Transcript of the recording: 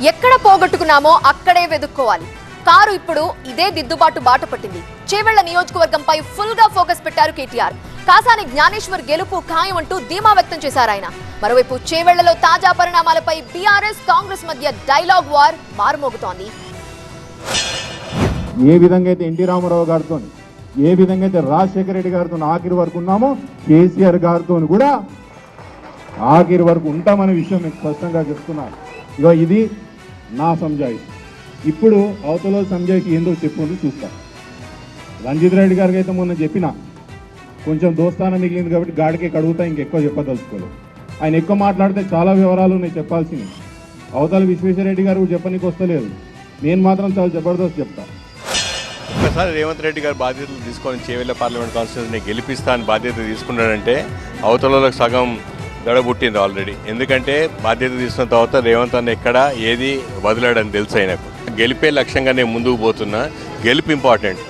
ఎక్కడ పోగొట్టుకున్నామో అక్కడే వెదుక్కోవాలి. కారు ఇప్పుడు ఇదే దిద్దుబాటు బాట పట్టింది. చేవెళ్ల నియోజకవర్గంపై ఫుల్ గా ఫోకస్ పెట్టారు కేటీఆర్. కాసాని జ్ఞానేశ్వర్ గెలుపు ఖాయం అంటూ ధీమా వ్యక్తం చేశారు ఆయన. మరోవైపు చేవెళ్లలో తాజా పరిణామాలపై బీఆర్ఎస్ కాంగ్రెస్ మధ్య డైలాగ్ వార్ మారుమోగుతోంది. ఏ విధంగా అయితే ఎన్టీ రామారావు గారితో, ఏ విధంగా అయితే రాజశేఖర రెడ్డి గారితో ఆఖరి వరకు ఉన్నామో, కేసీఆర్ గారితో కూడా ఆఖరి వరకు ఉంటామనే విషయం మీకు స్పష్టంగా చెప్తున్నారు. ఇగో ఇది నా సంజాయిషి. ఇప్పుడు అవతల సంజాయిషి ఏందో చెప్పుకుంటూ చూస్తా. రంజిత్ రెడ్డి గారికి అయితే మొన్న చెప్పిన, కొంచెం దోస్తానం మిగిలింది కాబట్టి గాడికే కడుగుతా, ఇంకెక్కువ చెప్పదలుచుకోలేదు. ఆయన ఎక్కువ మాట్లాడితే చాలా వివరాలు ఉన్నాయి చెప్పాల్సినవి. అవతల విశ్వేశ్వరరెడ్డి గారు చెప్పనీకి వస్తలేదు. నేను మాత్రం చాలా జబర్దస్త్ చెప్తా. ఒకసారి రేవంత్ రెడ్డి గారు బాధ్యతలు తీసుకొని చేవెళ్ల పార్లమెంట్ కాన్స్టిట్యూన్సీని గెలిపిస్తా అని బాధ్యత తీసుకున్నాడంటే అవతలకు సగం దడబుట్టింది ఆల్రెడీ. ఎందుకంటే బాధ్యత తీసుకున్న తర్వాత రేవంత్ అన్న ఎక్కడ ఏది వదిలాడని తెలుసు ఆయనకు. గెలిపే లక్ష్యంగా నేను ముందుకు పోతున్నా. గెలుపు ఇంపార్టెంట్.